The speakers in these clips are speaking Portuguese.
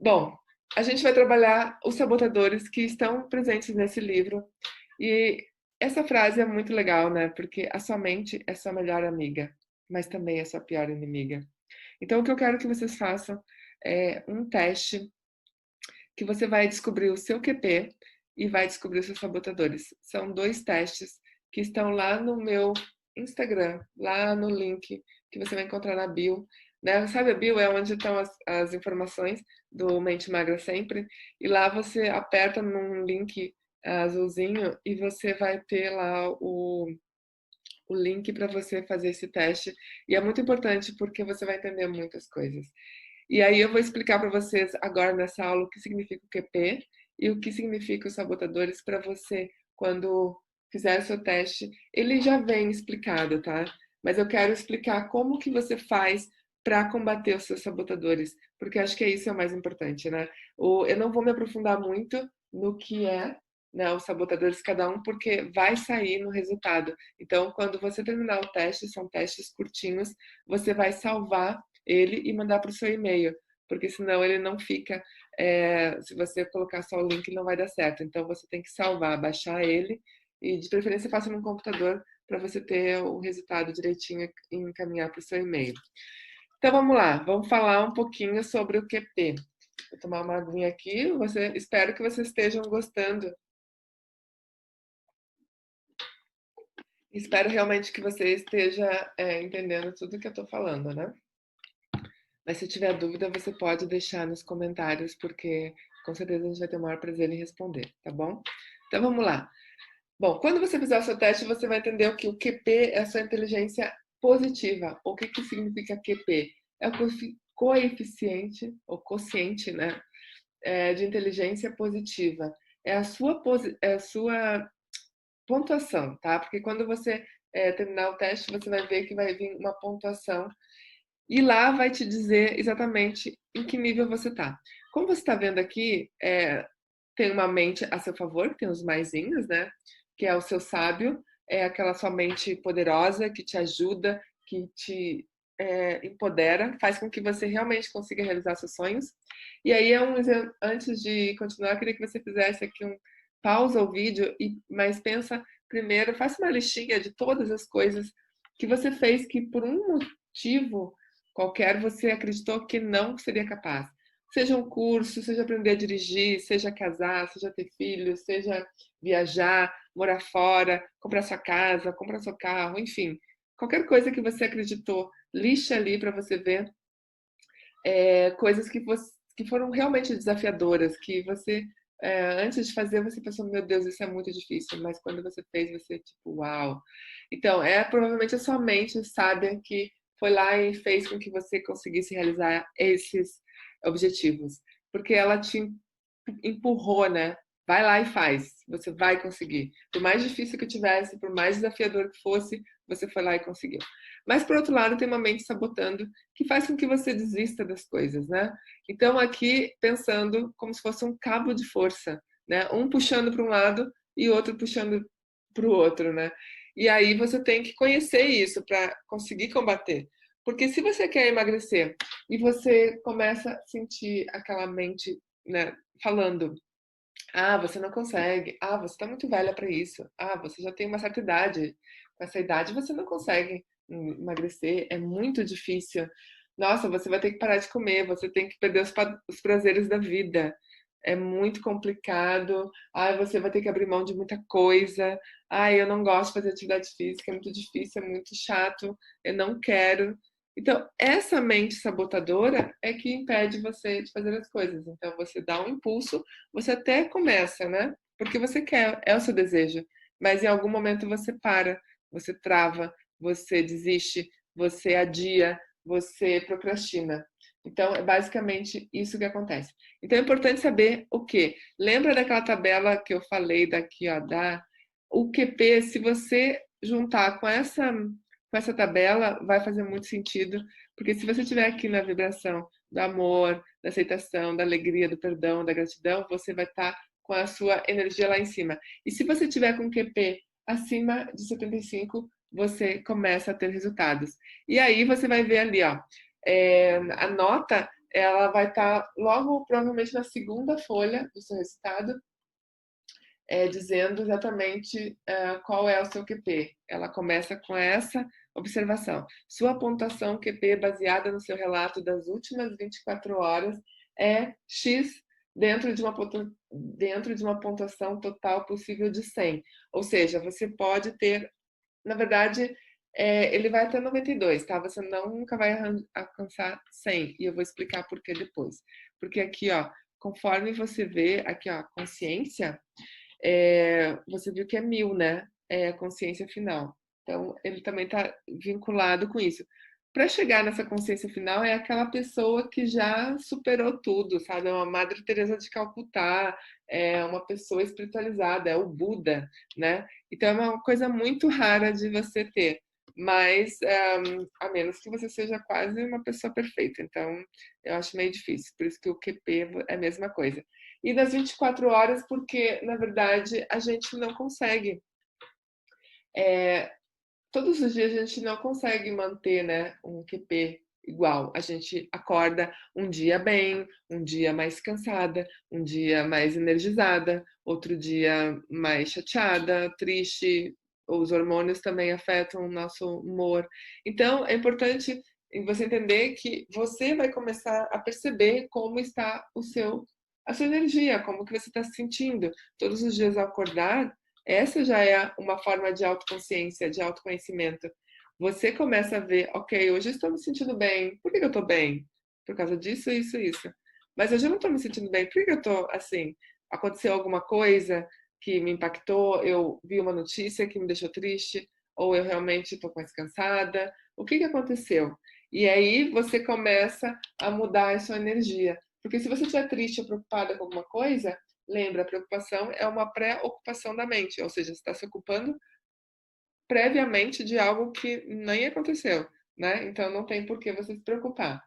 Bom, a gente vai trabalhar os sabotadores que estão presentes nesse livro. E essa frase é muito legal, né? Porque a sua mente é sua melhor amiga, mas também é sua pior inimiga. Então, o que eu quero que vocês façam é um teste que você vai descobrir o seu QP e vai descobrir os seus sabotadores. São dois testes que estão lá no meu Instagram, lá no link que você vai encontrar na bio. Né? Sabe, a bio é onde estão as informações do Mente Magra Sempre, e lá você aperta num link azulzinho e você vai ter lá o link para você fazer esse teste. E é muito importante porque você vai entender muitas coisas. E aí eu vou explicar para vocês agora nessa aula o que significa o QP e o que significa os sabotadores para você, quando fizer o seu teste. Ele já vem explicado, tá? Mas eu quero explicar como que você faz para combater os seus sabotadores, porque acho que isso é o mais importante, né? Eu não vou me aprofundar muito no que é, né, os sabotadores cada um, porque vai sair no resultado. Então, quando você terminar o teste, são testes curtinhos, você vai salvar ele e mandar para o seu e-mail, porque senão ele não fica. Se você colocar só o link, não vai dar certo. Então você tem que salvar, baixar ele e de preferência faça no computador para você ter o resultado direitinho e encaminhar para o seu e-mail. Então vamos lá, vamos falar um pouquinho sobre o QP. Vou tomar uma aguinha aqui. Espero que vocês estejam gostando. Espero realmente que você esteja entendendo tudo que eu estou falando, né? Mas se tiver dúvida, você pode deixar nos comentários, porque com certeza a gente vai ter o maior prazer em responder, tá bom? Então vamos lá. Bom, quando você fizer o seu teste, você vai entender que o QP é a sua inteligência positiva. O que que significa QP? É o coeficiente, ou quociente, né? De inteligência positiva. É a sua pontuação, tá? Porque quando você terminar o teste, você vai ver que vai vir uma pontuação e lá vai te dizer exatamente em que nível você está. Como você está vendo aqui, tem uma mente a seu favor, que tem os maisinhos, né? Que é o seu sábio, é aquela sua mente poderosa que te ajuda, que te empodera, faz com que você realmente consiga realizar seus sonhos. E aí, antes de continuar, eu queria que você fizesse aqui pausa o vídeo, mas pensa primeiro, faça uma listinha de todas as coisas que você fez que por um motivo qualquer você acreditou que não seria capaz. Seja um curso, seja aprender a dirigir, seja casar, seja ter filhos, seja viajar, morar fora, comprar sua casa, comprar seu carro, enfim. Qualquer coisa que você acreditou, lixa ali para você ver coisas que foram realmente desafiadoras, que você, antes de fazer, você pensou, meu Deus, isso é muito difícil, mas quando você fez, você, tipo, uau. Então, é provavelmente a sua mente sábia que foi lá e fez com que você conseguisse realizar esses objetivos, porque ela te empurrou, né? Vai lá e faz, você vai conseguir. Por mais difícil que tivesse, por mais desafiador que fosse, você foi lá e conseguiu. Mas, por outro lado, tem uma mente sabotando que faz com que você desista das coisas, né? Então, aqui, pensando como se fosse um cabo de força, né? Um puxando para um lado e outro puxando para o outro, né? E aí você tem que conhecer isso para conseguir combater. Porque se você quer emagrecer e você começa a sentir aquela mente, né, falando: ah, você não consegue. Ah, você está muito velha para isso. Ah, você já tem uma certa idade. Com essa idade você não consegue emagrecer. É muito difícil. Nossa, você vai ter que parar de comer. Você tem que perder os prazeres da vida. É muito complicado. Ah, você vai ter que abrir mão de muita coisa. Ah, eu não gosto de fazer atividade física. É muito difícil, é muito chato. Eu não quero. Então, essa mente sabotadora é que impede você de fazer as coisas. Então, você dá um impulso, você até começa, né? Porque você quer, é o seu desejo. Mas em algum momento você para, você trava, você desiste, você adia, você procrastina. Então, é basicamente isso que acontece. Então, é importante saber o quê? Lembra daquela tabela que eu falei daqui, ó, o QP, se você juntar com essa tabela, vai fazer muito sentido, porque se você estiver aqui na vibração do amor, da aceitação, da alegria, do perdão, da gratidão, você vai estar com a sua energia lá em cima. E se você tiver com QP acima de 75, você começa a ter resultados. E aí você vai ver ali, ó, a nota ela vai estar logo, provavelmente, na segunda folha do seu resultado, dizendo exatamente qual é o seu QP. Ela começa com essa observação. Sua pontuação QP baseada no seu relato das últimas 24 horas é X dentro de uma pontuação total possível de 100. Ou seja, você pode ter, na verdade, ele vai até 92, tá? Você nunca vai alcançar 100, e eu vou explicar por que depois. Porque aqui, ó, conforme você vê, aqui, ó, consciência, você viu que é 1000, né? É a consciência final. Então, ele também está vinculado com isso. Para chegar nessa consciência final, é aquela pessoa que já superou tudo, sabe? É uma Madre Teresa de Calcutá, é uma pessoa espiritualizada, é o Buda, né? Então, é uma coisa muito rara de você ter. Mas, a menos que você seja quase uma pessoa perfeita. Então, eu acho meio difícil. Por isso que o QP é a mesma coisa. E das 24 horas, porque, na verdade, a gente não consegue. Todos os dias a gente não consegue manter, né, um QP igual. A gente acorda um dia bem, um dia mais cansada, um dia mais energizada, outro dia mais chateada, triste. Os hormônios também afetam o nosso humor. Então, é importante você entender que você vai começar a perceber como está a sua energia, como que você está se sentindo. Todos os dias ao acordar, essa já é uma forma de autoconsciência, de autoconhecimento. Você começa a ver, ok, hoje eu estou me sentindo bem. Por que eu estou bem? Por causa disso, isso, isso. Mas hoje eu não estou me sentindo bem. Por que eu estou assim? Aconteceu alguma coisa que me impactou? Eu vi uma notícia que me deixou triste? Ou eu realmente estou mais cansada? O que aconteceu? E aí você começa a mudar a sua energia. Porque se você estiver triste ou preocupada com alguma coisa, lembra, a preocupação é uma pré-ocupação da mente, ou seja, você está se ocupando previamente de algo que nem aconteceu, né? Então não tem por que você se preocupar.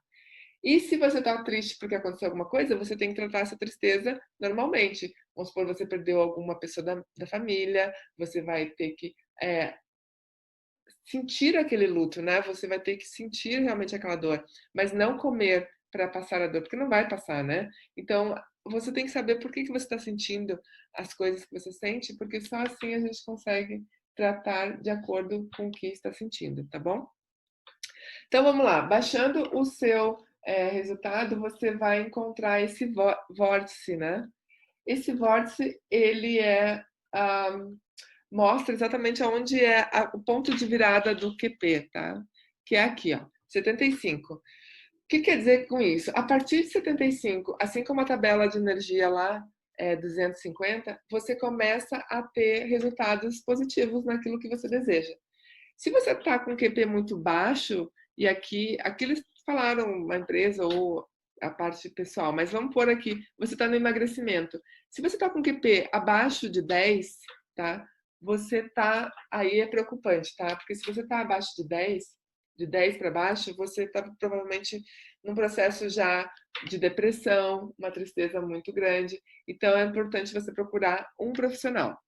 E se você está triste porque aconteceu alguma coisa, você tem que tratar essa tristeza normalmente. Vamos supor, você perdeu alguma pessoa da família, você vai ter que sentir aquele luto, né? Você vai ter que sentir realmente aquela dor, mas não comer para passar a dor, porque não vai passar, né? Então, você tem que saber por que você está sentindo as coisas que você sente, porque só assim a gente consegue tratar de acordo com o que está sentindo, tá bom? Então, vamos lá. Baixando o seu resultado, você vai encontrar esse vórtice, né? Esse vórtice, ele ah, mostra exatamente aonde é o ponto de virada do QP, tá? Que é aqui, ó, 75. O que quer dizer com isso? A partir de 75, assim como a tabela de energia lá é 250, você começa a ter resultados positivos naquilo que você deseja. Se você está com um QP muito baixo, e aqui eles falaram a empresa ou a parte pessoal, mas vamos pôr aqui, você está no emagrecimento. Se você está com QP abaixo de 10, tá? Você tá, aí é preocupante, tá? Porque se você está abaixo de 10 para baixo, você está provavelmente num processo já de depressão, uma tristeza muito grande. Então é importante você procurar um profissional.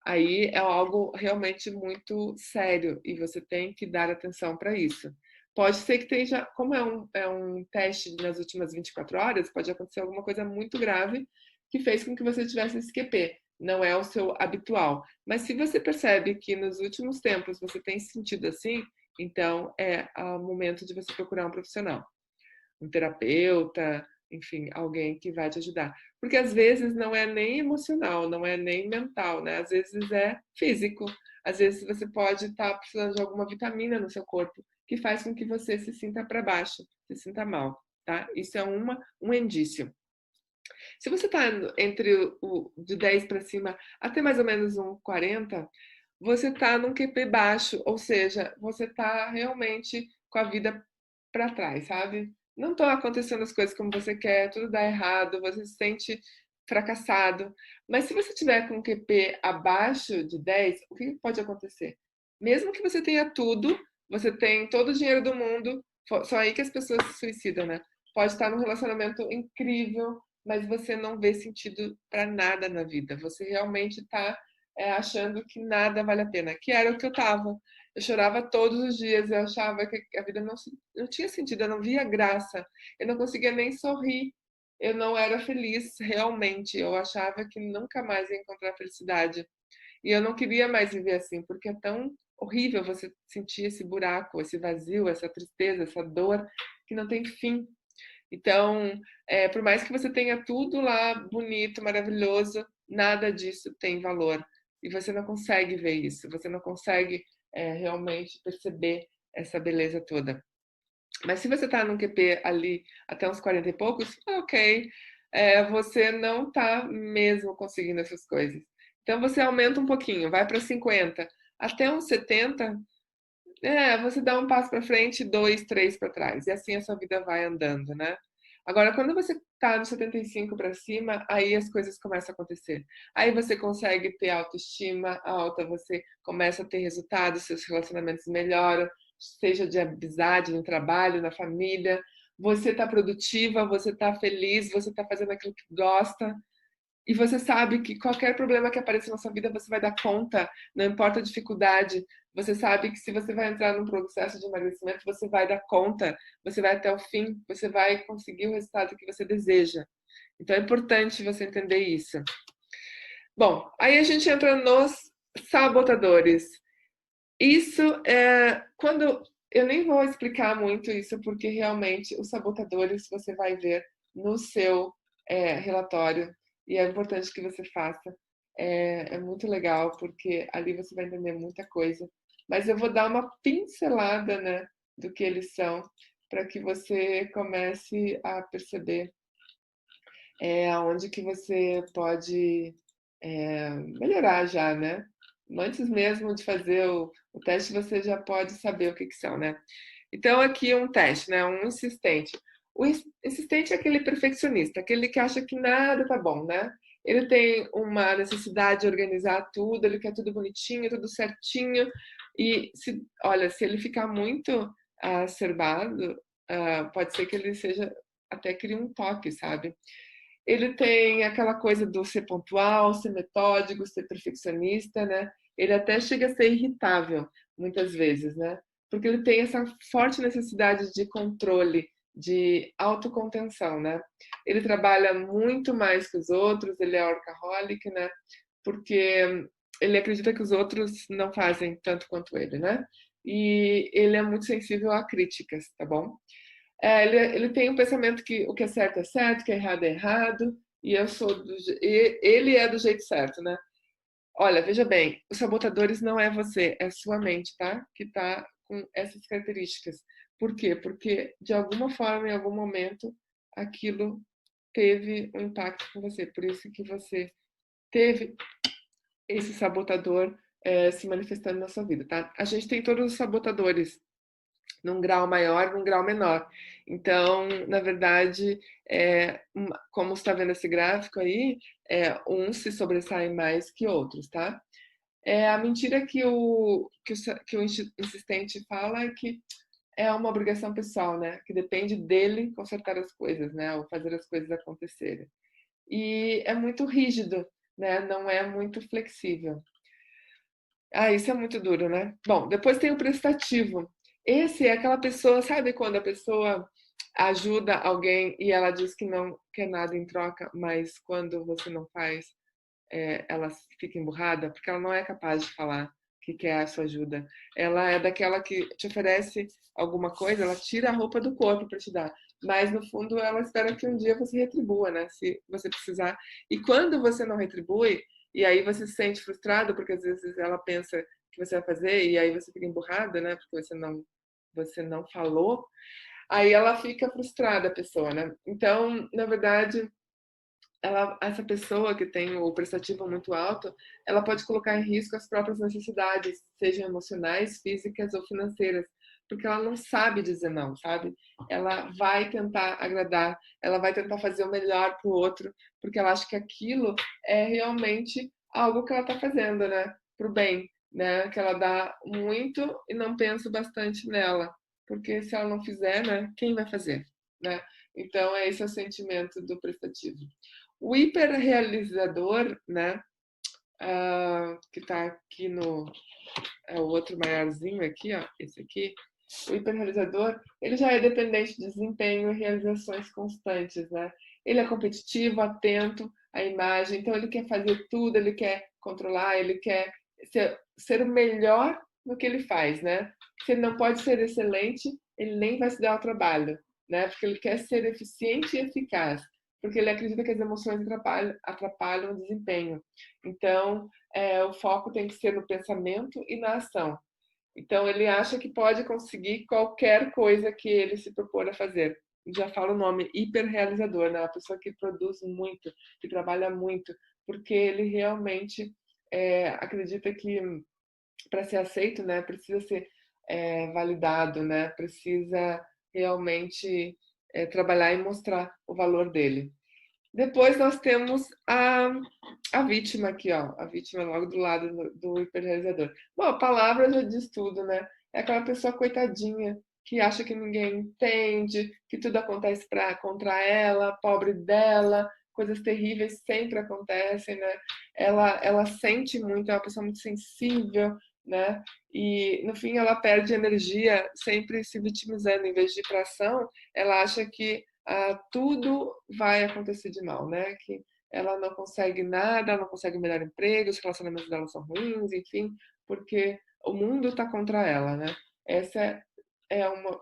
Aí é algo realmente muito sério e você tem que dar atenção para isso. Pode ser que esteja, como é um teste nas últimas 24 horas, pode acontecer alguma coisa muito grave que fez com que você tivesse esse QP. Não é o seu habitual. Mas se você percebe que nos últimos tempos você tem se sentido assim, então é o momento de você procurar um profissional, um terapeuta, enfim, alguém que vai te ajudar. Porque às vezes não é nem emocional, não é nem mental, né? Às vezes é físico. Às vezes você pode estar precisando de alguma vitamina no seu corpo que faz com que você se sinta para baixo, se sinta mal, tá? Isso é um indício. Se você está entre o de 10 para cima até mais ou menos um 40, você está num QP baixo, ou seja, você está realmente com a vida para trás, sabe? Não estão acontecendo as coisas como você quer, tudo dá errado, você se sente fracassado. Mas se você tiver com um QP abaixo de 10, o que pode acontecer? Mesmo que você tenha tudo, você tem todo o dinheiro do mundo, só aí que as pessoas se suicidam, né? Pode estar num relacionamento incrível, mas você não vê sentido para nada na vida. Você realmente está achando que nada vale a pena, que era o que eu estava. Eu chorava todos os dias, eu achava que a vida não tinha sentido, eu não via graça, eu não conseguia nem sorrir, eu não era feliz realmente, eu achava que nunca mais ia encontrar felicidade. E eu não queria mais viver assim, porque é tão horrível você sentir esse buraco, esse vazio, essa tristeza, essa dor que não tem fim. Então, por mais que você tenha tudo lá bonito, maravilhoso, nada disso tem valor. E você não consegue ver isso, você não consegue realmente perceber essa beleza toda. Mas se você está num QP ali até uns 40 e poucos, ok, você não está mesmo conseguindo essas coisas. Então você aumenta um pouquinho, vai para 50, até uns 70, você dá um passo para frente, dois, três para trás, e assim a sua vida vai andando, né? Agora, quando você tá no 75 para cima, aí as coisas começam a acontecer. Aí você consegue ter autoestima alta, você começa a ter resultados, seus relacionamentos melhoram, seja de amizade, no trabalho, na família. Você tá produtiva, você tá feliz, você tá fazendo aquilo que gosta. E você sabe que qualquer problema que apareça na sua vida, você vai dar conta, não importa a dificuldade. Você sabe que se você vai entrar num processo de emagrecimento, você vai dar conta, você vai até o fim, você vai conseguir o resultado que você deseja. Então é importante você entender isso. Bom, aí a gente entra nos sabotadores. Isso é quando eu nem vou explicar muito isso, porque realmente os sabotadores você vai ver no seu relatório e é importante que você faça. É muito legal, porque ali você vai entender muita coisa. Mas eu vou dar uma pincelada, né, do que eles são, para que você comece a perceber aonde que você pode melhorar já, né? Antes mesmo de fazer o teste, você já pode saber o que, que são, né? Então, aqui um teste, né? Um insistente. O insistente é aquele perfeccionista, aquele que acha que nada tá bom, né? Ele tem uma necessidade de organizar tudo, ele quer tudo bonitinho, tudo certinho. E olha, se ele ficar muito acerbado, pode ser que ele seja até crie um toque, sabe? Ele tem aquela coisa do ser pontual, ser metódico, ser perfeccionista, né? Ele até chega a ser irritável, muitas vezes, né? Porque ele tem essa forte necessidade de controle, de autocontenção, né? Ele trabalha muito mais que os outros, ele é workaholic, né? Porque ele acredita que os outros não fazem tanto quanto ele, né? E ele é muito sensível a críticas, tá bom? Ele tem um pensamento que o que é certo, o que é errado, e ele é do jeito certo, né? Olha, veja bem, os sabotadores não é você, é a sua mente, tá? Que tá com essas características. Por quê? Porque de alguma forma, em algum momento, aquilo teve um impacto com você. Por isso que você teve esse sabotador se manifestando na sua vida, tá? A gente tem todos os sabotadores num grau maior, num grau menor. Então, na verdade, como você está vendo esse gráfico aí, uns se sobressaem mais que outros, tá? A mentira que o insistente fala é que é uma obrigação pessoal, né? Que depende dele consertar as coisas, né? Ou fazer as coisas acontecerem. E é muito rígido, né? Não é muito flexível. Ah, isso é muito duro, né? Bom, depois tem o prestativo. Esse é aquela pessoa, sabe quando a pessoa ajuda alguém e ela diz que não quer nada em troca, mas quando você não faz, ela fica emburrada, porque ela não é capaz de falar que quer a sua ajuda. Ela é daquela que te oferece alguma coisa, ela tira a roupa do corpo para te dar, mas no fundo ela espera que um dia você retribua, né? Se você precisar. E quando você não retribui, e aí você se sente frustrado, porque às vezes ela pensa que você vai fazer, e aí você fica emburrada, né? Porque você não falou, aí ela fica frustrada, a pessoa, né? Então, na verdade, essa pessoa que tem o prestativo muito alto, ela pode colocar em risco as próprias necessidades, sejam emocionais, físicas ou financeiras, porque ela não sabe dizer não, sabe? Ela vai tentar agradar, ela vai tentar fazer o melhor para o outro, porque ela acha que aquilo é realmente algo que ela está fazendo, né? Para o bem, né? Que ela dá muito e não pensa bastante nela, porque se ela não fizer, né? Quem vai fazer, né? Então, esse é o sentimento do prestativo. O hiperrealizador, né? que está aqui no é o outro maiorzinho aqui, ó, esse aqui, o hiperrealizador, ele já é dependente de desempenho e realizações constantes, né? Ele é competitivo, atento à imagem, então ele quer fazer tudo, ele quer controlar, ele quer ser o melhor no que ele faz, né? Se ele não pode ser excelente, ele nem vai se dar ao trabalho, né? Porque ele quer ser eficiente e eficaz, porque ele acredita que as emoções atrapalham o desempenho. Então, o foco tem que ser no pensamento e na ação. Então, ele acha que pode conseguir qualquer coisa que ele se propor a fazer. Já fala o nome, hiperrealizador, né? A pessoa que produz muito, que trabalha muito, porque ele realmente acredita que para ser aceito, né, precisa ser validado, né? Precisa realmente trabalhar e mostrar o valor dele. Depois nós temos a vítima aqui, ó. A vítima logo do lado do hiperrealizador. Bom, a palavra já diz tudo, né? É aquela pessoa coitadinha que acha que ninguém entende, que tudo acontece contra ela, pobre dela, coisas terríveis sempre acontecem, né? Ela sente muito, é uma pessoa muito sensível, né? E no fim ela perde energia sempre se vitimizando. Em vez de ir para ação, ela acha que tudo vai acontecer de mal, né? Que ela não consegue nada, ela não consegue melhor emprego, os relacionamentos dela são ruins, enfim, porque o mundo está contra ela, né? Essa é uma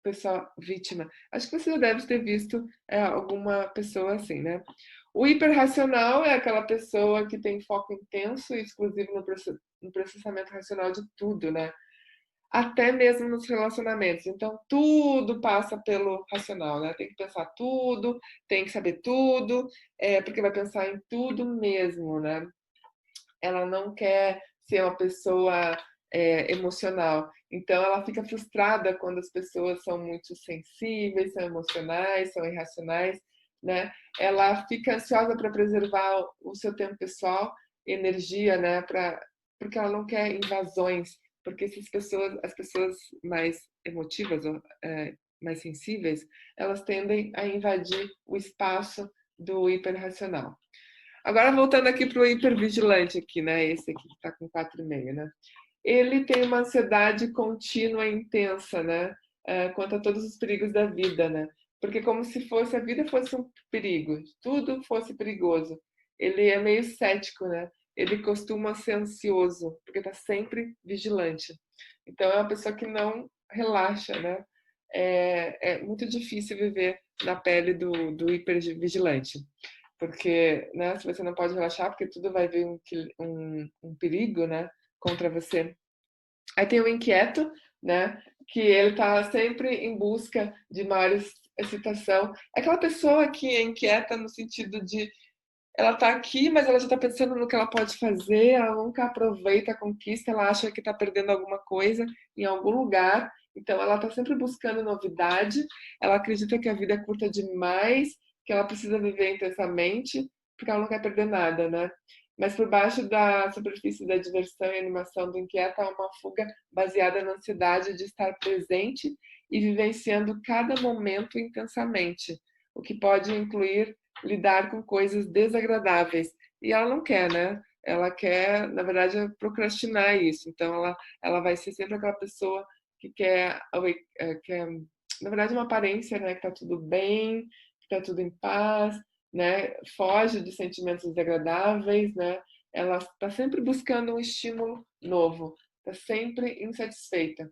pessoa vítima. Acho que você já deve ter visto alguma pessoa assim, né? O hiperracional é aquela pessoa que tem foco intenso e exclusivo no processamento racional de tudo, né? Até mesmo nos relacionamentos. Então, tudo passa pelo racional, né? Tem que pensar tudo, tem que saber tudo, porque vai pensar em tudo mesmo, né? Ela não quer ser uma pessoa emocional. Então, ela fica frustrada quando as pessoas são muito sensíveis, são emocionais, são irracionais, né? Ela fica ansiosa para preservar o seu tempo pessoal, energia, né? Porque ela não quer invasões, porque se as pessoas mais emotivas, mais sensíveis, elas tendem a invadir o espaço do hiperracional. Agora voltando aqui para o hipervigilante aqui, né? Esse aqui que está com 4,5, né? Ele tem uma ansiedade contínua e intensa, né? Quanto a todos os perigos da vida, né? Porque como se fosse a vida fosse um perigo, tudo fosse perigoso. Ele é meio cético, né? Ele costuma ser ansioso, porque está sempre vigilante. Então é uma pessoa que não relaxa, né? É muito difícil viver na pele do hipervigilante, porque, né, se você não pode relaxar, porque tudo vai vir um perigo, né, contra você. Aí tem o inquieto, né, que ele tá sempre em busca de maior excitação. É aquela pessoa que é inquieta no sentido de ela tá aqui, mas ela já tá pensando no que ela pode fazer, ela nunca aproveita a conquista, ela acha que tá perdendo alguma coisa em algum lugar, então ela tá sempre buscando novidade, ela acredita que a vida é curta demais, que ela precisa viver intensamente, porque ela não quer perder nada, né? Mas por baixo da superfície da diversão e animação do inquieto há uma fuga baseada na ansiedade de estar presente e vivenciando cada momento intensamente, o que pode incluir lidar com coisas desagradáveis. E ela não quer, né? Ela quer, na verdade, procrastinar isso. Então, ela vai ser sempre aquela pessoa que quer, na verdade, uma aparência, né? Que tá tudo bem, que tá tudo em paz, né? Foge de sentimentos desagradáveis, né? Ela está sempre buscando um estímulo novo, está sempre insatisfeita.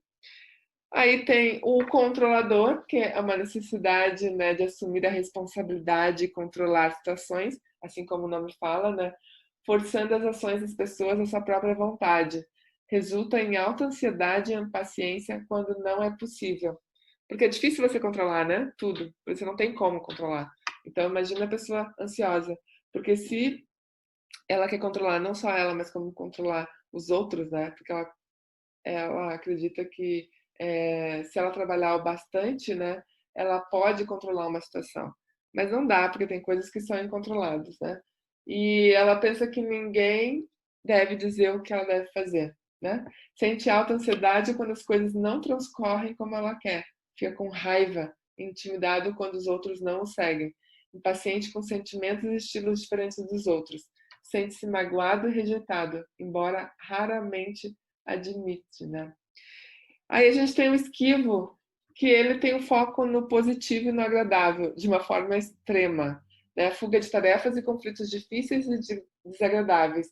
Aí tem o controlador, que é uma necessidade, né, de assumir a responsabilidade e controlar situações, assim como o nome fala, né, forçando as ações das pessoas à sua própria vontade. Resulta em alta ansiedade e impaciência quando não é possível. Porque é difícil você controlar, né? Tudo. Você não tem como controlar. Então, imagina a pessoa ansiosa. Porque se ela quer controlar não só ela, mas como controlar os outros, né? Porque ela acredita que se ela trabalhar o bastante, né, ela pode controlar uma situação. Mas não dá, porque tem coisas que são incontroladas, né? E ela pensa que ninguém deve dizer o que ela deve fazer, né? Sente alta ansiedade quando as coisas não transcorrem como ela quer. Fica com raiva, intimidado quando os outros não o seguem. Impaciente com sentimentos e estilos diferentes dos outros. sente-se magoado e rejeitado, embora raramente admite, né? Aí a gente tem o esquivo, que ele tem o foco no positivo e no agradável, de uma forma extrema, né? Fuga de tarefas e conflitos difíceis e desagradáveis.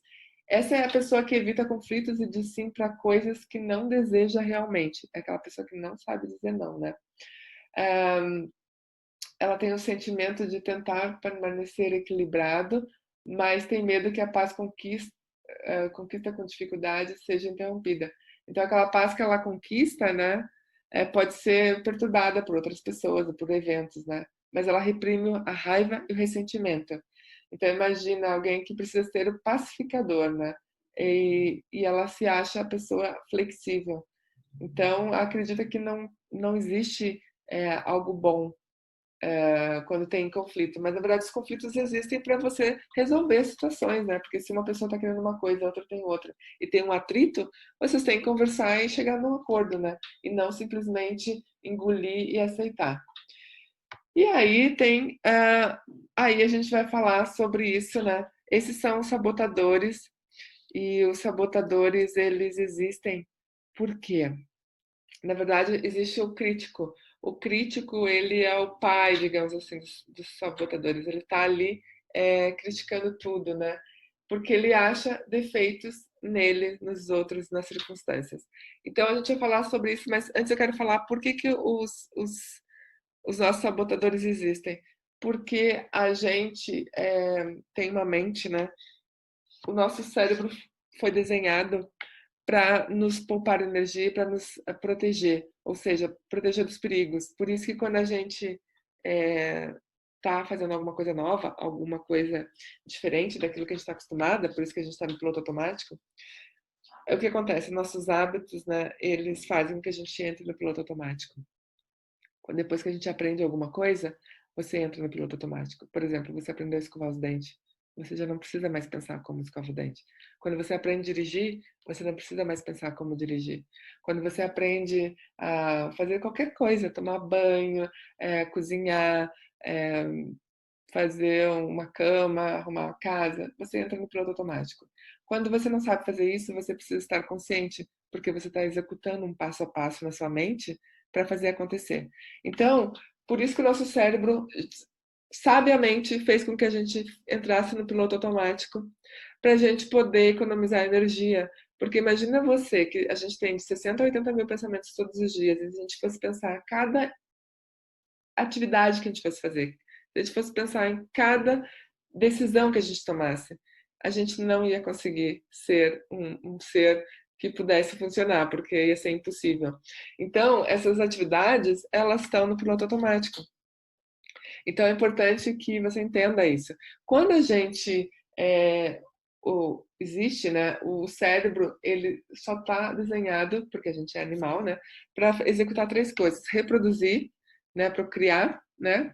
Essa é a pessoa que evita conflitos e diz sim para coisas que não deseja realmente. É aquela pessoa que não sabe dizer não, né? Ela tem o sentimento de tentar permanecer equilibrado, mas tem medo que a paz conquista com dificuldade seja interrompida. Então, aquela paz que ela conquista, né, pode ser perturbada por outras pessoas, por eventos, né? Mas ela reprime a raiva e o ressentimento. Então, imagina alguém que precisa ser o pacificador, né? E ela se acha a pessoa flexível. Então, acredita que não existe algo bom quando tem conflito. Mas, na verdade, os conflitos existem para você resolver situações, né? Porque se uma pessoa está querendo uma coisa, a outra tem outra, e tem um atrito, vocês têm que conversar e chegar num acordo, né? E não simplesmente engolir e aceitar. E aí tem, aí a gente vai falar sobre isso, né? Esses são os sabotadores, e os sabotadores, eles existem por quê? Na verdade, existe o crítico. O crítico, ele é o pai, digamos assim, dos sabotadores. Ele está ali criticando tudo, né? Porque ele acha defeitos nele, nos outros, nas circunstâncias. Então, a gente vai falar sobre isso, mas antes eu quero falar por que, que os nossos sabotadores existem. Porque a gente tem uma mente, né? O nosso cérebro foi desenhado para nos poupar energia e para nos proteger, ou seja, proteger dos perigos. Por isso que quando a gente está fazendo alguma coisa nova, alguma coisa diferente daquilo que a gente está acostumada, por isso que a gente está no piloto automático, é o que acontece. Nossos hábitos, né, eles fazem com que a gente entre no piloto automático. Depois que a gente aprende alguma coisa, você entra no piloto automático. Por exemplo, você aprendeu a escovar os dentes. Você já não precisa mais pensar como escova o dente. Quando você aprende a dirigir, você não precisa mais pensar como dirigir. Quando você aprende a fazer qualquer coisa, tomar banho, cozinhar, é, fazer uma cama, arrumar a casa, você entra no piloto automático. Quando você não sabe fazer isso, você precisa estar consciente, porque você está executando um passo a passo na sua mente para fazer acontecer. Então, por isso que o nosso cérebro sabiamente fez com que a gente entrasse no piloto automático para a gente poder economizar energia. Porque imagina você que a gente tem de 60 a 80 mil pensamentos todos os dias, e se a gente fosse pensar cada atividade que a gente fosse fazer, se a gente fosse pensar em cada decisão que a gente tomasse, a gente não ia conseguir ser um ser que pudesse funcionar, porque ia ser impossível. Então, essas atividades, elas estão no piloto automático. Então, é importante que você entenda isso. Quando a gente existe, né, o cérebro, ele só está desenhado, porque a gente é animal, né, para executar três coisas: reproduzir, né, procriar, né,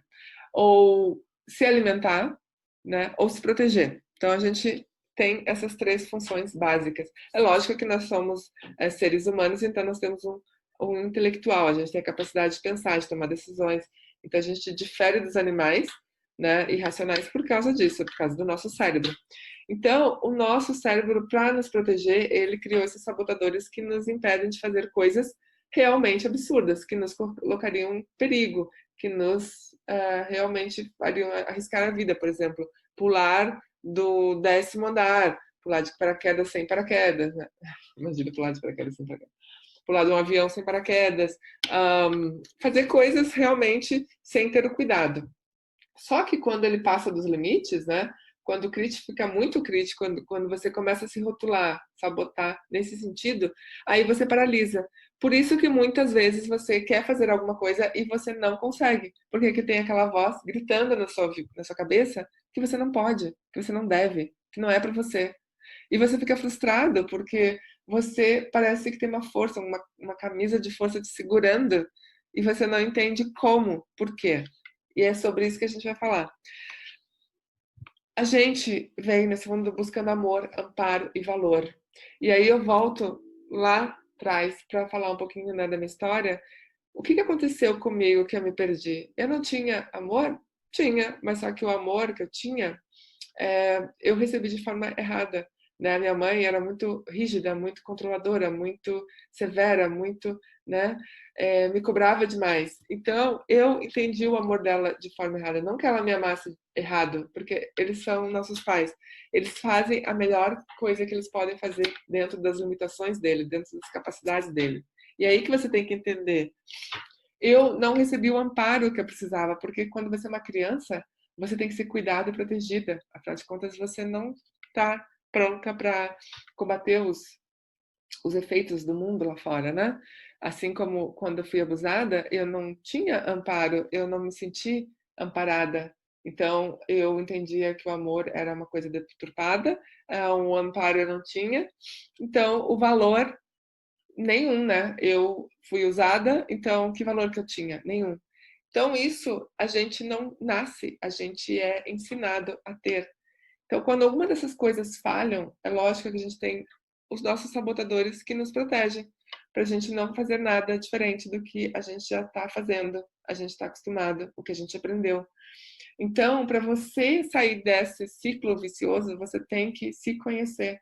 ou se alimentar, né, ou se proteger. Então, a gente tem essas três funções básicas. É lógico que nós somos seres humanos, então nós temos um intelectual, a gente tem a capacidade de pensar, de tomar decisões. Então, a gente difere dos animais, né, irracionais por causa disso, por causa do nosso cérebro. Então, o nosso cérebro, para nos proteger, ele criou esses sabotadores que nos impedem de fazer coisas realmente absurdas, que nos colocariam em perigo, que nos realmente fariam arriscar a vida. Por exemplo, pular do 10º andar, pular de paraquedas sem paraquedas, né? Imagina pular de paraquedas sem paraquedas. Pular de um avião sem paraquedas, fazer coisas realmente sem ter o cuidado. Só que quando ele passa dos limites, né? Quando o crítico fica muito crítico, quando você começa a se rotular, sabotar nesse sentido, aí você paralisa. Por isso que muitas vezes você quer fazer alguma coisa e você não consegue, porque que tem aquela voz gritando na sua cabeça que você não pode, que você não deve, que não é para você. E você fica frustrado porque você parece que tem uma força, uma camisa de força te segurando e você não entende como, por quê. E é sobre isso que a gente vai falar. A gente vem nesse mundo buscando amor, amparo e valor. E aí eu volto lá atrás para falar um pouquinho, né, da minha história. O que aconteceu comigo que eu me perdi? Eu não tinha amor? Tinha, mas só que o amor que eu tinha eu recebi de forma errada, né? Minha mãe era muito rígida, muito controladora, muito severa, muito, né? Me cobrava demais. Então, eu entendi o amor dela de forma errada. Não que ela me amasse errado, porque eles são nossos pais. Eles fazem a melhor coisa que eles podem fazer dentro das limitações dele, dentro das capacidades dele. E é aí que você tem que entender. Eu não recebi o amparo que eu precisava, porque quando você é uma criança, você tem que ser cuidada e protegida. Afinal de contas, você não está pronta para combater os efeitos do mundo lá fora, né? Assim como quando eu fui abusada, eu não tinha amparo, eu não me senti amparada. Então, eu entendia que o amor era uma coisa deturpada, um amparo eu não tinha. Então, o valor nenhum, né? Eu fui usada, então que valor que eu tinha? Nenhum. Então isso a gente não nasce, a gente é ensinado a ter. Então quando alguma dessas coisas falham, é lógico que a gente tem os nossos sabotadores que nos protegem, para a gente não fazer nada diferente do que a gente já está fazendo, a gente está acostumado, o que a gente aprendeu. Então, para você sair desse ciclo vicioso, você tem que se conhecer.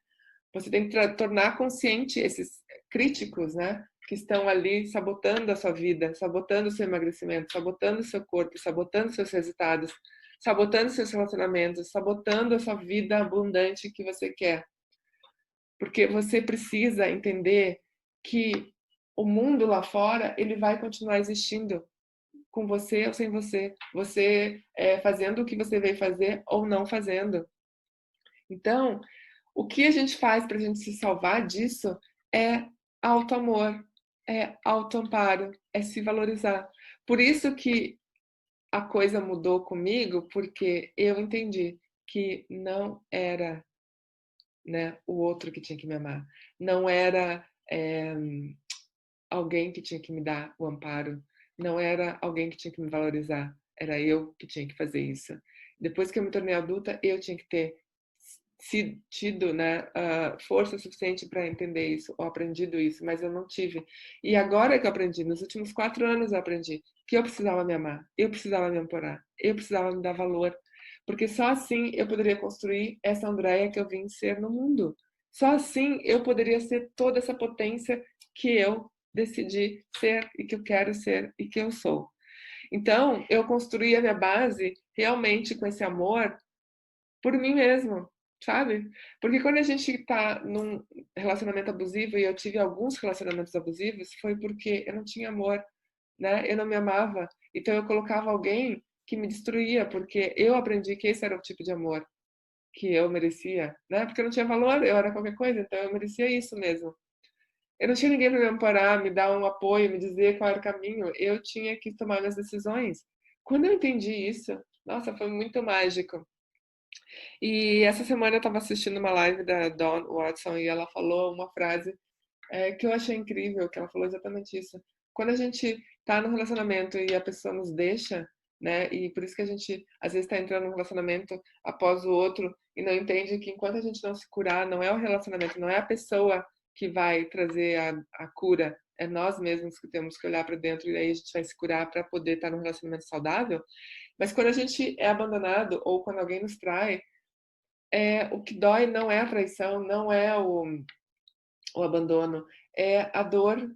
Você tem que tornar consciente esses críticos, né? Que estão ali sabotando a sua vida, sabotando o seu emagrecimento, sabotando o seu corpo, sabotando seus resultados, sabotando seus relacionamentos, sabotando a sua vida abundante que você quer. Porque você precisa entender que o mundo lá fora, ele vai continuar existindo com você ou sem você. Você fazendo o que você veio fazer ou não fazendo. Então, o que a gente faz para a gente se salvar disso é auto-amor, é auto-amparo, é se valorizar. Por isso que a coisa mudou comigo, porque eu entendi que não era, né, o outro que tinha que me amar, não era alguém que tinha que me dar o amparo, não era alguém que tinha que me valorizar, era eu que tinha que fazer isso. Depois que eu me tornei adulta, eu tinha que ter tido, né, força suficiente para entender isso, ou aprendido isso, mas eu não tive. E agora que eu aprendi, nos últimos 4 anos eu aprendi que eu precisava me amar, eu precisava me amparar, eu precisava me dar valor, porque só assim eu poderia construir essa Andréia que eu vim ser no mundo. Só assim eu poderia ser toda essa potência que eu decidi ser e que eu quero ser e que eu sou. Então, eu construí a minha base realmente com esse amor por mim mesmo, sabe? Porque quando a gente está num relacionamento abusivo, e eu tive alguns relacionamentos abusivos, foi porque eu não tinha amor, né? Eu não me amava. Então eu colocava alguém que me destruía, porque eu aprendi que esse era o tipo de amor que eu merecia, né? Porque eu não tinha valor, eu era qualquer coisa, então eu merecia isso mesmo. Eu não tinha ninguém para me amparar, me dar um apoio, me dizer qual era o caminho. Eu tinha que tomar minhas decisões. Quando eu entendi isso, nossa, foi muito mágico. E essa semana eu estava assistindo uma live da Dawn Watson e ela falou uma frase que eu achei incrível, que ela falou exatamente isso. Quando a gente está no relacionamento e a pessoa nos deixa, né? E por isso que a gente às vezes está entrando num relacionamento após o outro e não entende que enquanto a gente não se curar, não é o relacionamento, não é a pessoa que vai trazer a cura, é nós mesmos que temos que olhar para dentro e aí a gente vai se curar para poder estar num relacionamento saudável. Mas quando a gente é abandonado ou quando alguém nos trai, o que dói não é a traição, não é o abandono, é a dor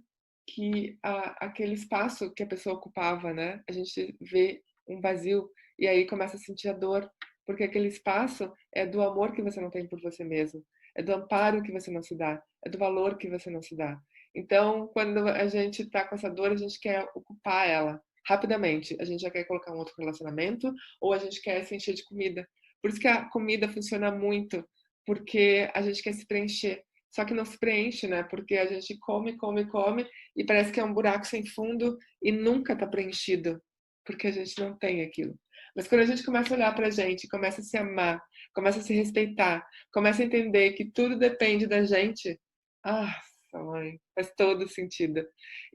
que aquele espaço que a pessoa ocupava, né? A gente vê um vazio e aí começa a sentir a dor, porque aquele espaço é do amor que você não tem por você mesmo, é do amparo que você não se dá, é do valor que você não se dá. Então, quando a gente tá com essa dor, a gente quer ocupar ela rapidamente. A gente já quer colocar um outro relacionamento ou a gente quer se encher de comida. Por isso que a comida funciona muito, porque a gente quer se preencher. Só que não se preenche, né? Porque a gente come, come, come e parece que é um buraco sem fundo e nunca tá preenchido, porque a gente não tem aquilo. Mas quando a gente começa a olhar pra gente, começa a se amar, começa a se respeitar, começa a entender que tudo depende da gente, ah, mãe, faz todo sentido.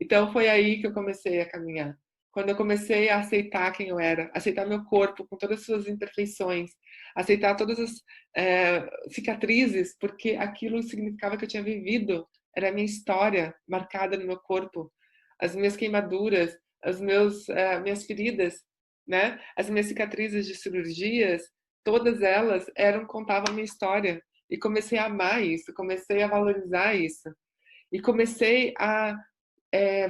Então foi aí que eu comecei a caminhar. Quando eu comecei a aceitar quem eu era, aceitar meu corpo com todas as suas imperfeições, aceitar todas as cicatrizes, porque aquilo significava que eu tinha vivido, era a minha história marcada no meu corpo, as minhas queimaduras, as minhas feridas, né? As minhas cicatrizes de cirurgias, todas elas contavam a minha história. E comecei a amar isso, comecei a valorizar isso. E comecei a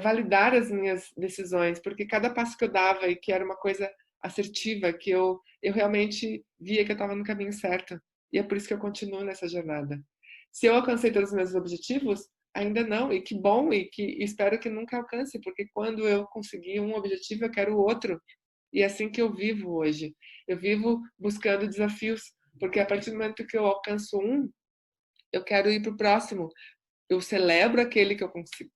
validar as minhas decisões, porque cada passo que eu dava e que era uma coisa assertiva, que eu realmente via que eu estava no caminho certo. E é por isso que eu continuo nessa jornada. Se eu alcancei todos os meus objetivos, ainda não, e que bom, e que espero que nunca alcance, porque quando eu conseguir um objetivo, eu quero o outro. E é assim que eu vivo hoje. Eu vivo buscando desafios, porque a partir do momento que eu alcanço um, eu quero ir para o próximo. Eu celebro aquele que eu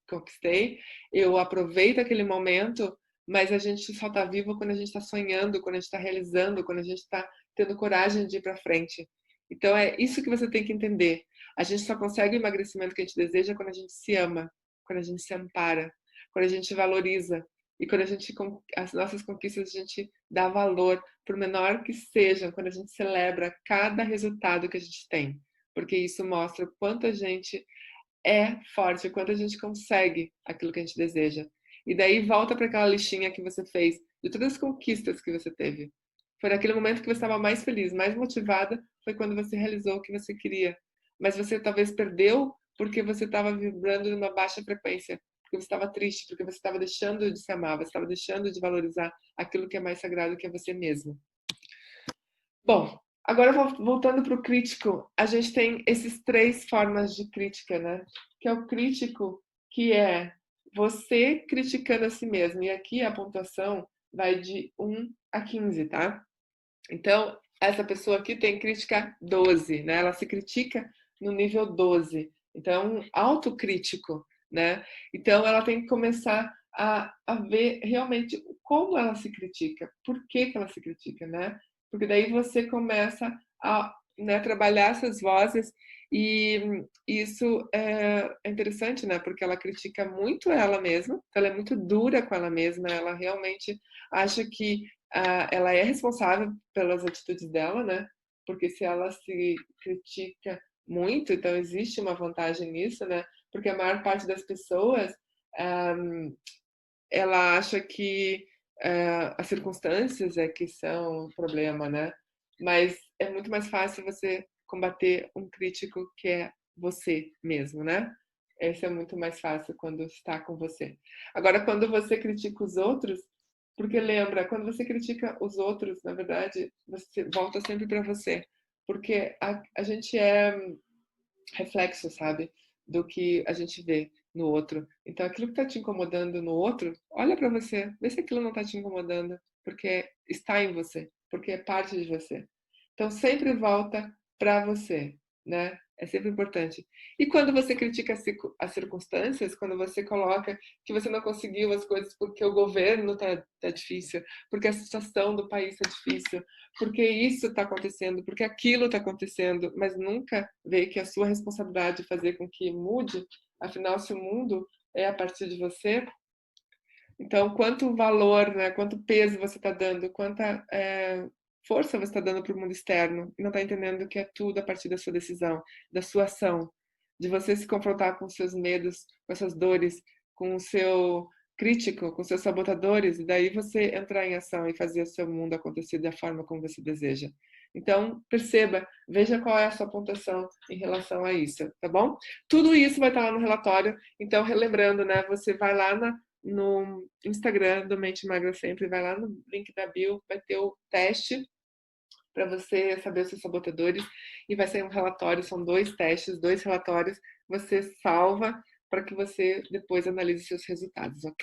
conquistei, eu aproveito aquele momento, mas a gente só está vivo quando a gente está sonhando, quando a gente está realizando, quando a gente está tendo coragem de ir para frente. Então é isso que você tem que entender. A gente só consegue o emagrecimento que a gente deseja quando a gente se ama, quando a gente se ampara, quando a gente valoriza e quando a gente as nossas conquistas a gente dá valor, por menor que sejam, quando a gente celebra cada resultado que a gente tem, porque isso mostra o quanto a gente é forte, o quanto a gente consegue aquilo que a gente deseja. E daí volta para aquela listinha que você fez de todas as conquistas que você teve. Foi naquele momento que você estava mais feliz, mais motivada, foi quando você realizou o que você queria. Mas você talvez perdeu porque você estava vibrando numa baixa frequência, porque você estava triste, porque você estava deixando de se amar, você estava deixando de valorizar aquilo que é mais sagrado, que é você mesmo. Bom, agora voltando para o crítico, a gente tem esses três formas de crítica, né? Que é o crítico, que é você criticando a si mesmo. E aqui a pontuação vai de 1 a 15, tá? Então, essa pessoa aqui tem crítica 12, né? Ela se critica no nível 12. Então, autocrítico, né? Então, ela tem que começar a ver realmente como ela se critica, por que ela se critica, né? Porque daí você começa a, né, trabalhar essas vozes e isso é interessante, né? Porque ela critica muito ela mesma, ela é muito dura com ela mesma, ela realmente acha que ela é responsável pelas atitudes dela, né? Porque se ela se critica muito, então existe uma vantagem nisso, né? Porque a maior parte das pessoas ela acha que as circunstâncias é que são o problema, né? Mas é muito mais fácil você combater um crítico que é você mesmo, né? Esse é muito mais fácil quando está com você. Agora, quando você critica os outros, porque lembra, quando você critica os outros, na verdade, você volta sempre para você. Porque a gente é reflexo, sabe? Do que a gente vê no outro. Então, aquilo que está te incomodando no outro, olha para você, vê se aquilo não está te incomodando, porque está em você, porque é parte de você. Então, sempre volta para você, né? É sempre importante. E quando você critica as circunstâncias, quando você coloca que você não conseguiu as coisas porque o governo tá difícil, porque a situação do país está difícil, porque isso está acontecendo, porque aquilo está acontecendo, mas nunca vê que é a sua responsabilidade fazer com que mude, afinal, se o mundo é a partir de você, então quanto valor, né, quanto peso você está dando, quanta força você está dando para o mundo externo, e não está entendendo que é tudo a partir da sua decisão, da sua ação, de você se confrontar com os seus medos, com essas dores, com o seu crítico, com seus sabotadores, e daí você entrar em ação e fazer o seu mundo acontecer da forma como você deseja. Então, perceba, veja qual é a sua pontuação em relação a isso, tá bom? Tudo isso vai estar lá no relatório, então, relembrando, né, você vai lá no Instagram do Mente Magra Sempre, vai lá no link da bio, vai ter o teste para você saber os seus sabotadores e vai sair um relatório, são 2 testes, 2 relatórios, você salva para que você depois analise seus resultados, ok?